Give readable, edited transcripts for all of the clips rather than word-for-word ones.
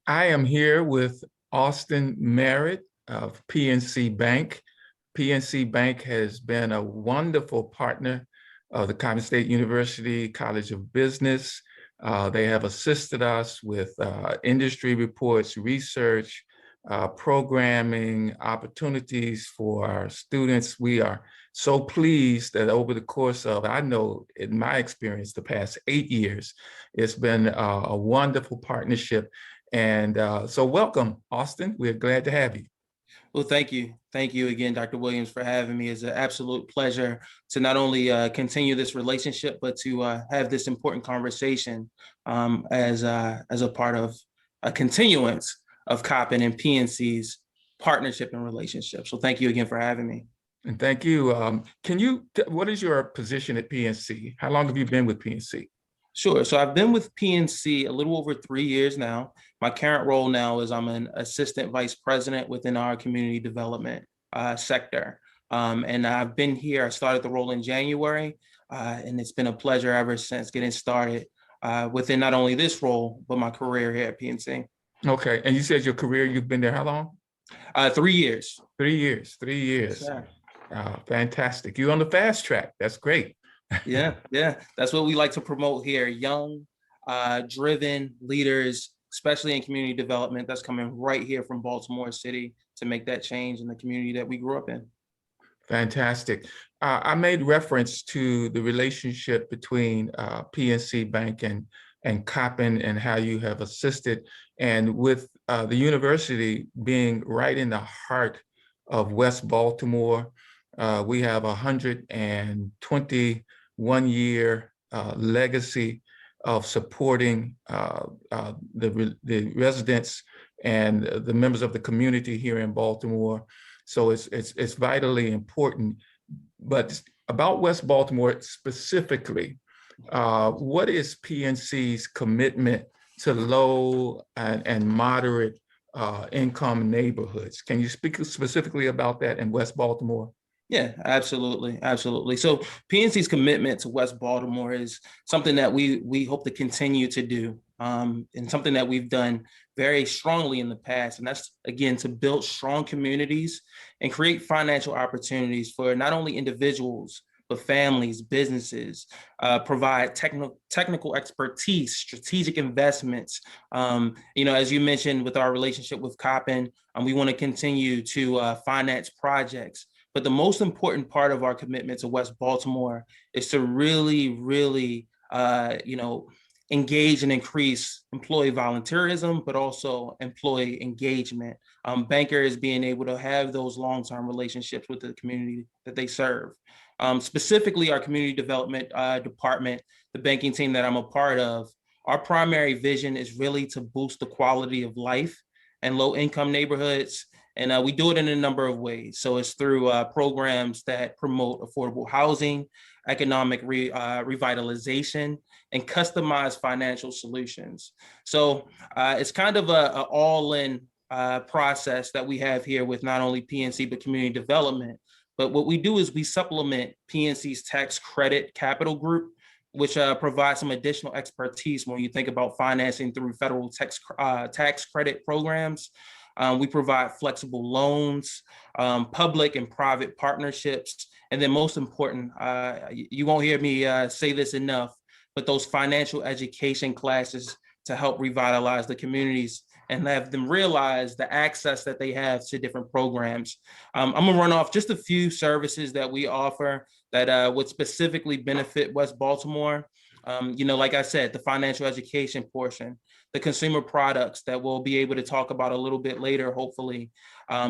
I am here with Austin Merritt of PNC Bank. PNC Bank has been a wonderful partner of the Coppin State University College of Business. They have assisted us with industry reports, research, programming, opportunities for our students. We are so pleased that over the course of, I know in my experience, the past 8 years, it's been a wonderful partnership. And so welcome, Austin. We're glad to have you. Well, thank you. Thank you again, Dr. Williams, for having me. It's an absolute pleasure to not only continue this relationship, but to have this important conversation as a part of a continuance of Coppin and PNC's partnership and relationship. So thank you again for having me. And thank you. What is your position at PNC? How long have you been with PNC? Sure. So I've been with PNC a little over 3 years now. My current role now is I'm an assistant vice president within our community development sector. And I've been here, I started the role in January, and it's been a pleasure ever since getting started within not only this role, but my career here at PNC. Okay. And you said your career, you've been there how long? 3 years. 3 years, 3 years. Yes, Fantastic. You're on the fast track. That's great. yeah. That's what we like to promote here. Young, driven leaders, especially in community development, that's coming right here from Baltimore City to make that change in the community that we grew up in. Fantastic. I made reference to the relationship between PNC Bank and Coppin and how you have assisted. And with the university being right in the heart of West Baltimore, we have 121-year legacy of supporting the residents and the members of the community here in Baltimore. So it's vitally important. But about West Baltimore specifically, what is PNC's commitment to low and moderate income neighborhoods? Can you speak specifically about that in West Baltimore? Yeah, absolutely. Absolutely. So PNC's commitment to West Baltimore is something that we hope to continue to do, and something that we've done very strongly in the past. And that's, again, to build strong communities and create financial opportunities for not only individuals, but families, businesses, provide technical expertise, strategic investments. As you mentioned with our relationship with Coppin, we want to continue to finance projects. But the most important part of our commitment to West Baltimore is to really, engage and increase employee volunteerism, but also employee engagement. Bankers being able to have those long-term relationships with the community that they serve. Specifically, our community development department, the banking team that I'm a part of, our primary vision is really to boost the quality of life in low-income neighborhoods. And we do it in a number of ways. So it's through programs that promote affordable housing, economic revitalization, and customized financial solutions. So it's kind of a all-in process that we have here with not only PNC, but community development. But what we do is we supplement PNC's tax credit capital group, which provides some additional expertise when you think about financing through federal tax credit programs. We provide flexible loans, public and private partnerships, and then most important, you won't hear me say this enough, but those financial education classes to help revitalize the communities and have them realize the access that they have to different programs. I'm gonna run off just a few services that we offer that would specifically benefit West Baltimore. Like I said, the financial education portion, the consumer products that we'll be able to talk about a little bit later, hopefully,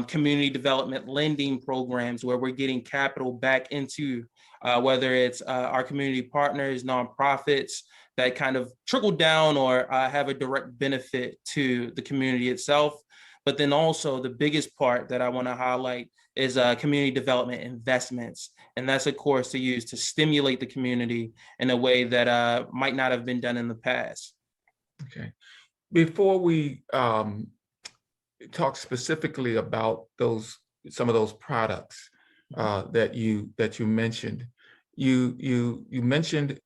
community development lending programs where we're getting capital back into whether it's our community partners, nonprofits that kind of trickle down or have a direct benefit to the community itself. But then also the biggest part that I want to highlight is community development investments. And that's, of course, to use to stimulate the community in a way that might not have been done in the past. Okay. Before we talk specifically about some of those products that you mentioned, you mentioned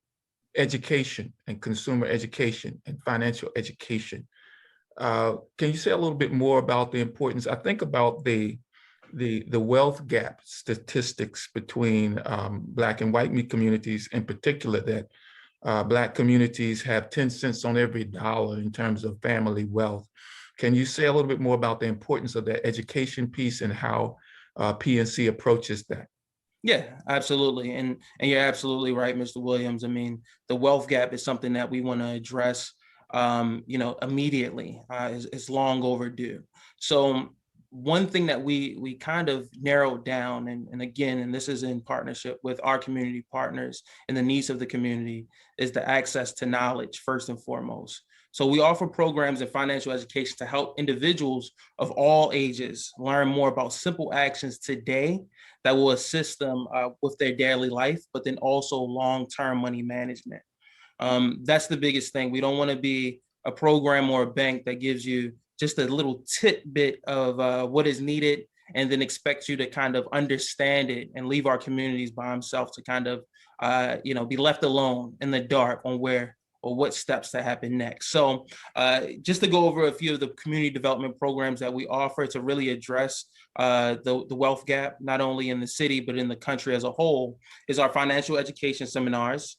education and consumer education and financial education. Can you say a little bit more about the importance? I think about the wealth gap statistics between Black and white communities in particular, that Black communities have 10 cents on every dollar in terms of family wealth. Can you say a little bit more about the importance of that education piece and how PNC approaches that? Yeah, absolutely. And you're absolutely right, Mr. Williams. I mean, the wealth gap is something that we want to address immediately. It's long overdue. So one thing that we kind of narrowed down, and again, and this is in partnership with our community partners and the needs of the community, is the access to knowledge first and foremost. So we offer programs in financial education to help individuals of all ages learn more about simple actions today that will assist them with their daily life, but then also long-term money management. That's the biggest thing. We don't want to be a program or a bank that gives you just a little tidbit of what is needed and then expect you to kind of understand it and leave our communities by themselves to kind of, be left alone in the dark on where or what steps to happen next. So just to go over a few of the community development programs that we offer to really address the wealth gap, not only in the city, but in the country as a whole, is our financial education seminars.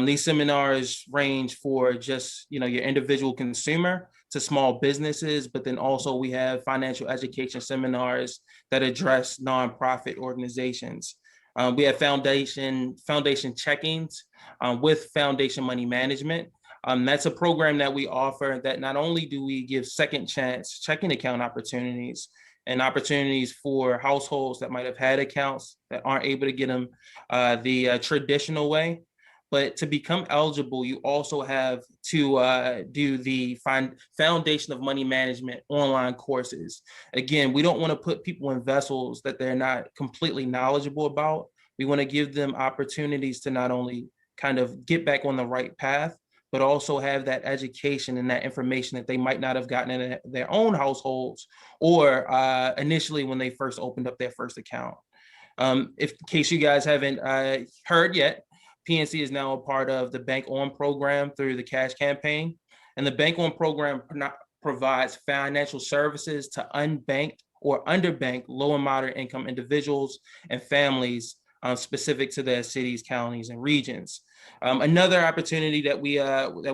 These seminars range for just, your individual consumer to small businesses, but then also we have financial education seminars that address nonprofit organizations. We have foundation checkings with foundation money management. That's a program that we offer that not only do we give second chance checking account opportunities and opportunities for households that might have had accounts that aren't able to get them the traditional way, but to become eligible, you also have to do the foundation of money management online courses. Again, we don't want to put people in vessels that they're not completely knowledgeable about. We want to give them opportunities to not only kind of get back on the right path, but also have that education and that information that they might not have gotten in their own households or initially when they first opened up their first account. If in case you guys haven't heard yet, PNC is now a part of the Bank On program through the Cash Campaign. And the Bank On program provides financial services to unbanked or underbanked low and moderate income individuals and families specific to their cities, counties, and regions. Another opportunity that we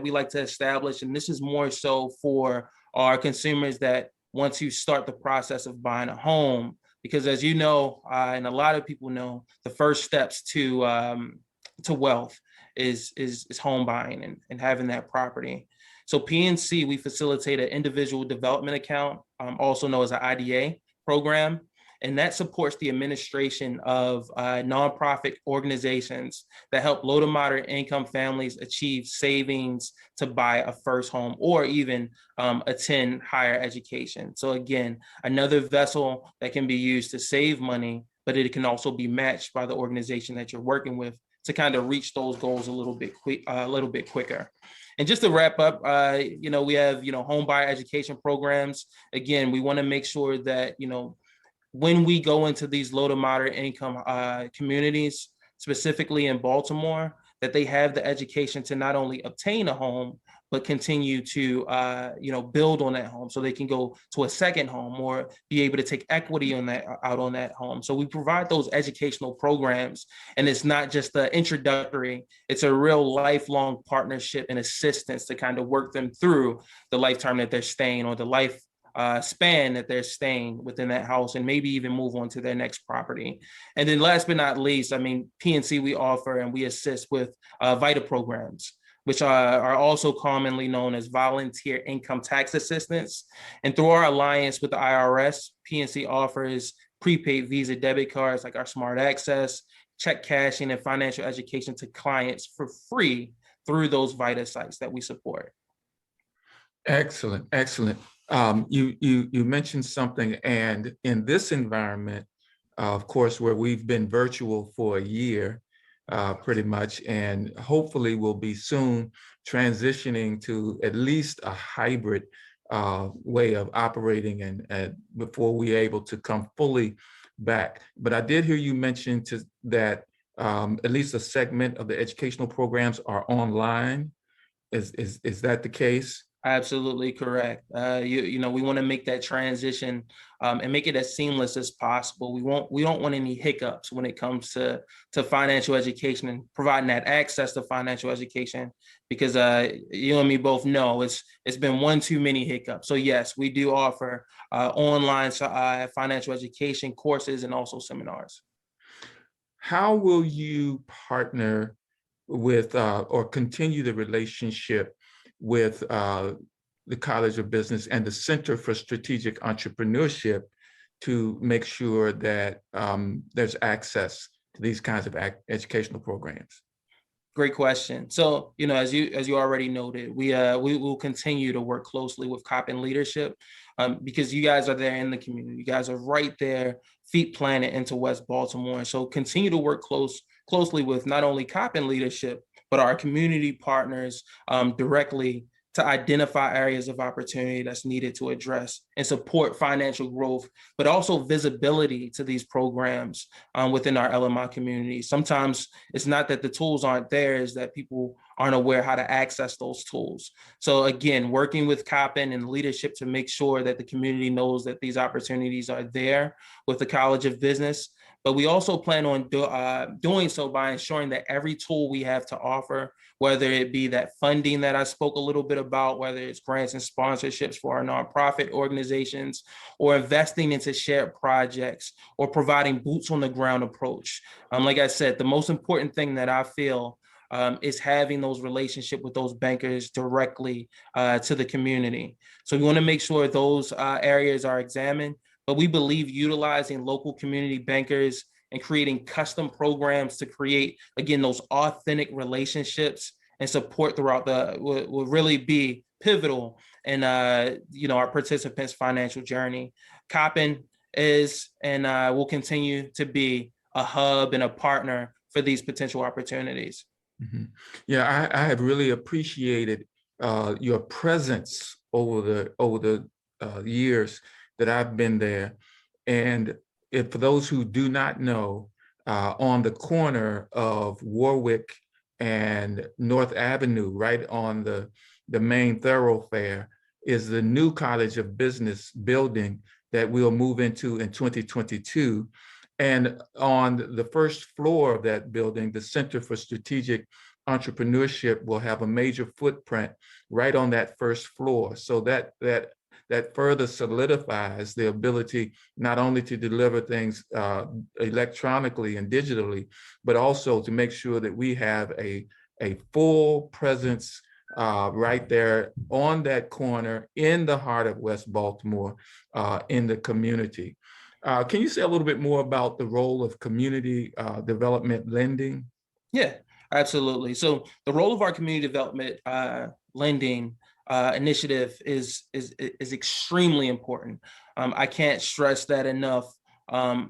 like to establish, and this is more so for our consumers that want to start the process of buying a home, because as you know, and a lot of people know, the first steps to wealth is home buying and having that property. So PNC, we facilitate an individual development account, also known as an IDA program, and that supports the administration of nonprofit organizations that help low to moderate income families achieve savings to buy a first home or even attend higher education. So again, another vessel that can be used to save money, but it can also be matched by the organization that you're working with to kind of reach those goals a little bit quicker. And just to wrap up, we have, home buyer education programs. Again, we want to make sure that, when we go into these low to moderate income communities, specifically in Baltimore, that they have the education to not only obtain a home, but continue to, build on that home so they can go to a second home or be able to take equity on that out on that home. So we provide those educational programs, and it's not just the introductory, it's a real lifelong partnership and assistance to kind of work them through the lifetime that they're staying or the life span that they're staying within that house and maybe even move on to their next property. And then last but not least, PNC, we offer and we assist with VITA programs, which are also commonly known as volunteer income tax assistance. And through our alliance with the IRS, PNC offers prepaid Visa debit cards like our Smart Access, check cashing, and financial education to clients for free through those VITA sites that we support. Excellent, excellent. You mentioned something, and in this environment, of course, where we've been virtual for a year, pretty much, and hopefully we'll be soon transitioning to at least a hybrid way of operating and before we're able to come fully back. But I did hear you mention that at least a segment of the educational programs are online. Is that the case? Absolutely correct. We want to make that transition and make it as seamless as possible. We don't want any hiccups when it comes to financial education and providing that access to financial education, because you and me both know it's been one too many hiccups. So yes, we do offer online financial education courses and also seminars. How will you partner with or continue the relationship with the College of Business and the Center for Strategic Entrepreneurship to make sure that there's access to these kinds of educational programs? Great question. So, as you already noted, we will continue to work closely with COPN leadership, because you guys are there in the community. You guys are right there, feet planted into West Baltimore. And so continue to work closely with not only COPN leadership, but our community partners directly to identify areas of opportunity that's needed to address and support financial growth, but also visibility to these programs within our LMI community. Sometimes it's not that the tools aren't there, is that people aren't aware how to access those tools. So again, working with COPN and leadership to make sure that the community knows that these opportunities are there with the College of Business. But we also plan on doing so by ensuring that every tool we have to offer, whether it be that funding that I spoke a little bit about, whether it's grants and sponsorships for our nonprofit organizations, or investing into shared projects, or providing boots on the ground approach. Like I said, the most important thing that I feel is having those relationships with those bankers directly to the community. So we want to make sure those areas are examined, but we believe utilizing local community bankers and creating custom programs to create, again, those authentic relationships and support throughout will really be pivotal in our participants' financial journey. COPN is and will continue to be a hub and a partner for these potential opportunities. Mm-hmm. Yeah, I have really appreciated your presence over the years that I've been there. And if for those who do not know, on the corner of Warwick and North Avenue, right on the main thoroughfare, is the new College of Business building that we'll move into in 2022. And on the first floor of that building, the Center for Strategic Entrepreneurship will have a major footprint right on that first floor. So that further solidifies the ability not only to deliver things electronically and digitally, but also to make sure that we have a full presence right there on that corner in the heart of West Baltimore, in the community. Can you say a little bit more about the role of community development lending? Yeah, absolutely. So the role of our community development lending initiative is extremely important. I can't stress that enough. How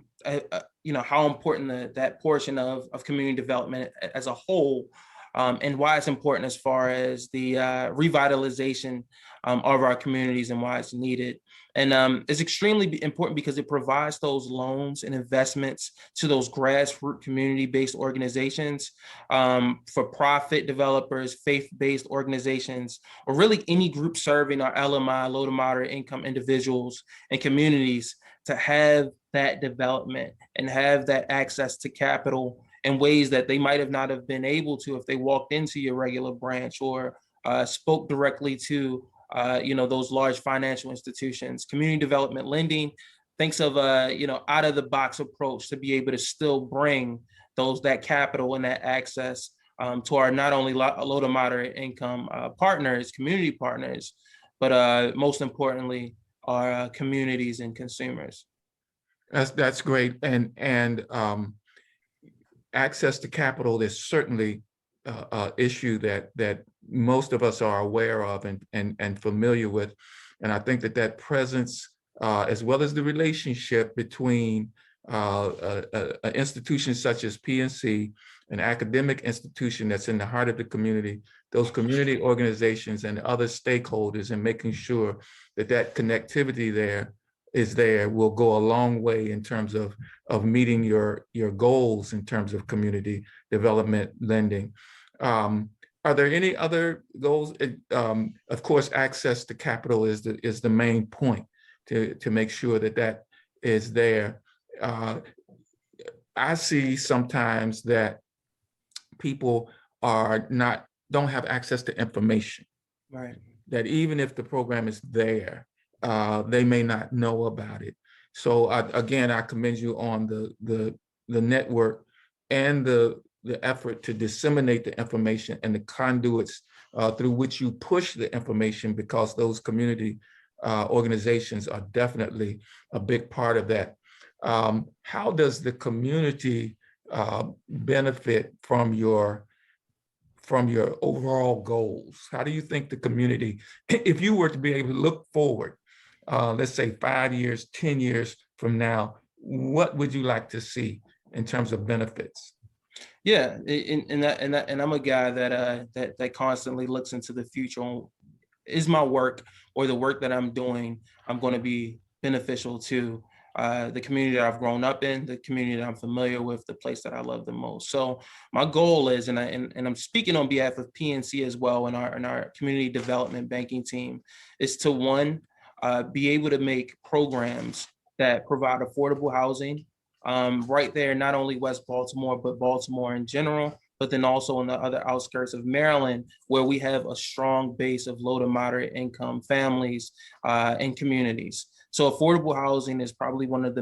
important that portion of community development as a whole, and why it's important as far as the revitalization of our communities and why it's needed. And it's extremely important because it provides those loans and investments to those grassroots community-based organizations, for profit developers, faith-based organizations, or really any group serving our LMI, low to moderate income individuals and communities, to have that development and have that access to capital in ways that they might have not have been able to if they walked into your regular branch or spoke directly to those large financial institutions. Community development lending thinks of out of the box approach to be able to still bring that capital and that access to our not only low to moderate income partners, community partners, but most importantly, our communities and consumers. That's great. And access to capital is certainly an issue that most of us are aware of and familiar with. And I think that presence, as well as the relationship between an institution such as PNC, an academic institution that's in the heart of the community, those community organizations and other stakeholders, and making sure that connectivity there will go a long way in terms of meeting your goals in terms of community development lending. Are there any other goals? Of course, access to capital is the main point to make sure that that is there. I see sometimes that people don't have access to information. Right. That even if the program is there, they may not know about it. So again, I commend you on the network and the effort to disseminate the information and the conduits through which you push the information, because those community organizations are definitely a big part of that. How does the community benefit from your overall goals? How do you think the community, if you were to be able to look forward, let's say 5 years, 10 years from now, what would you like to see in terms of benefits? Yeah, and I'm a guy that constantly looks into the future. Is my work or the work that I'm doing, I'm going to be beneficial to the community that I've grown up in, the community that I'm familiar with, the place that I love the most. So my goal is, and I'm speaking on behalf of PNC as well, and our community development banking team, is to one, be able to make programs that provide affordable housing right there, not only West Baltimore, but Baltimore in general, but then also in the other outskirts of Maryland, where we have a strong base of low to moderate income families and communities. So affordable housing is probably one of the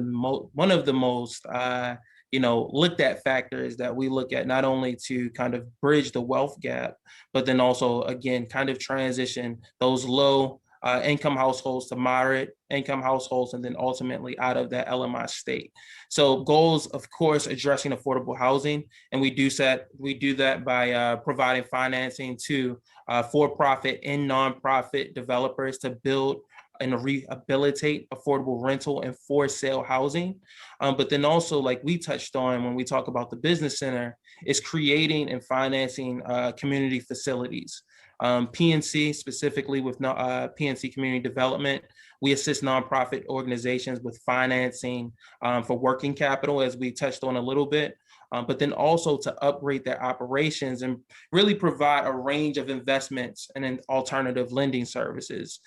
most looked at factors that we look at, not only to kind of bridge the wealth gap, but then also again kind of transition those low income households to moderate income households, and then ultimately out of that LMI state. So goals, of course, addressing affordable housing, and we do that by providing financing to for-profit and nonprofit developers to build and rehabilitate affordable rental and for sale housing. But then also, like we touched on when we talk about the business center, is creating and financing community facilities. PNC, specifically with PNC Community Development, we assist nonprofit organizations with financing for working capital, as we touched on a little bit, but then also to upgrade their operations and really provide a range of investments and then alternative lending services.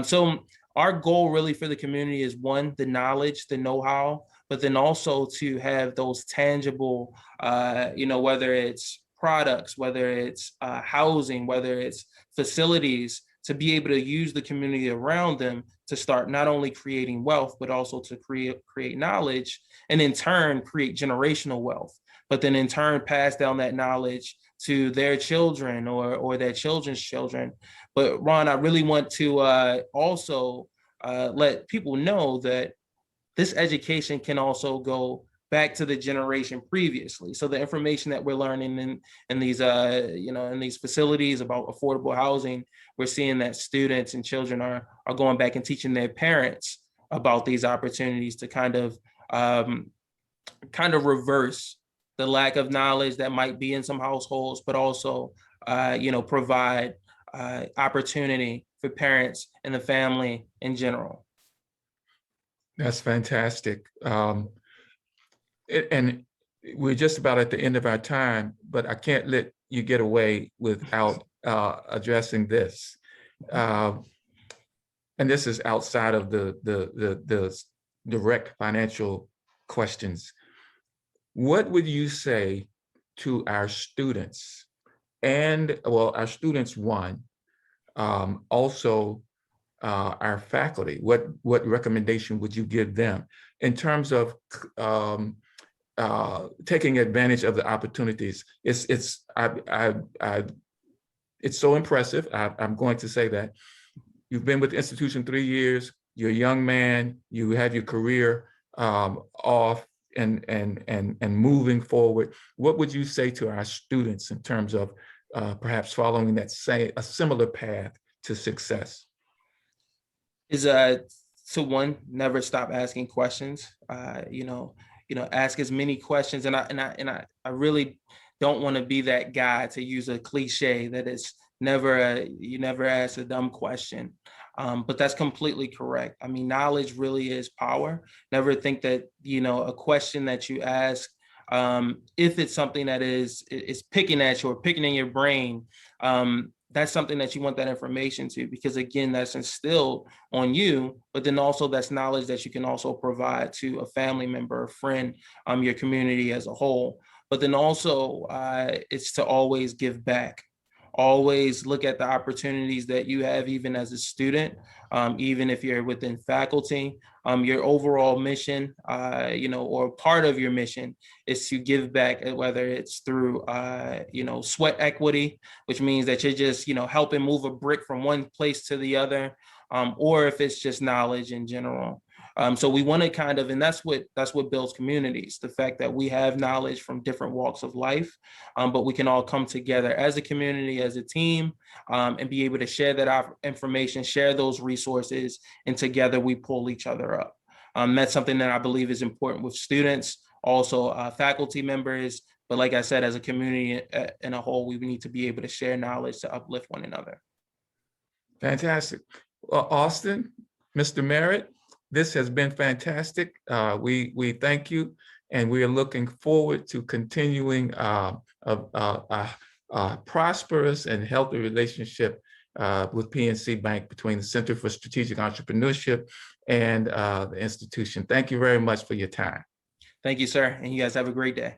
So our goal really for the community is one, the knowledge, the know-how, but then also to have those tangible, whether it's products, whether it's housing, whether it's facilities, to be able to use the community around them to start not only creating wealth, but also to create knowledge, and in turn create generational wealth, but then in turn pass down that knowledge to their children or their children's children. But Ron, I really want to also let people know that this education can also go back to the generation previously. So the information that we're learning in these in these facilities about affordable housing, we're seeing that students and children are going back and teaching their parents about these opportunities to kind of reverse the lack of knowledge that might be in some households, but also provide opportunity for parents and the family in general. That's fantastic. And we're just about at the end of our time, but I can't let you get away without addressing this. And this is outside of the direct financial questions. What would you say to our students our students, one, also our faculty? What recommendation would you give them in terms of taking advantage of the opportunities? It's so impressive. I'm going to say that you've been with the institution 3 years. You're a young man. You have your career off and moving forward. What would you say to our students in terms of perhaps following a similar path to success? Is to one, never stop asking questions. Ask as many questions, and I really don't want to be that guy to use a cliche that is you never ask a dumb question. But that's completely correct. I mean, knowledge really is power. Never think that a question that you ask If it's something that is picking at you or picking in your brain, that's something that you want that information to, because again, that's instilled on you, but then also that's knowledge that you can also provide to a family member, a friend, your community as a whole. But then also it's to always give back. Always look at the opportunities that you have, even as a student, even if you're within faculty. Your overall mission, or part of your mission is to give back, whether it's through, sweat equity, which means that you're just, helping move a brick from one place to the other, or if it's just knowledge in general. So we want to kind of, and that's what builds communities, the fact that we have knowledge from different walks of life, but we can all come together as a community, as a team, and be able to share that information, share those resources, and together we pull each other up. That's something that I believe is important with students, also faculty members, but like I said, as a community in a whole, we need to be able to share knowledge to uplift one another. Fantastic. Well, Austin, Mr. Merritt, this has been fantastic. We thank you, and we are looking forward to continuing a prosperous and healthy relationship with PNC Bank, between the Center for Strategic Entrepreneurship and the institution. Thank you very much for your time. Thank you, sir. And you guys have a great day.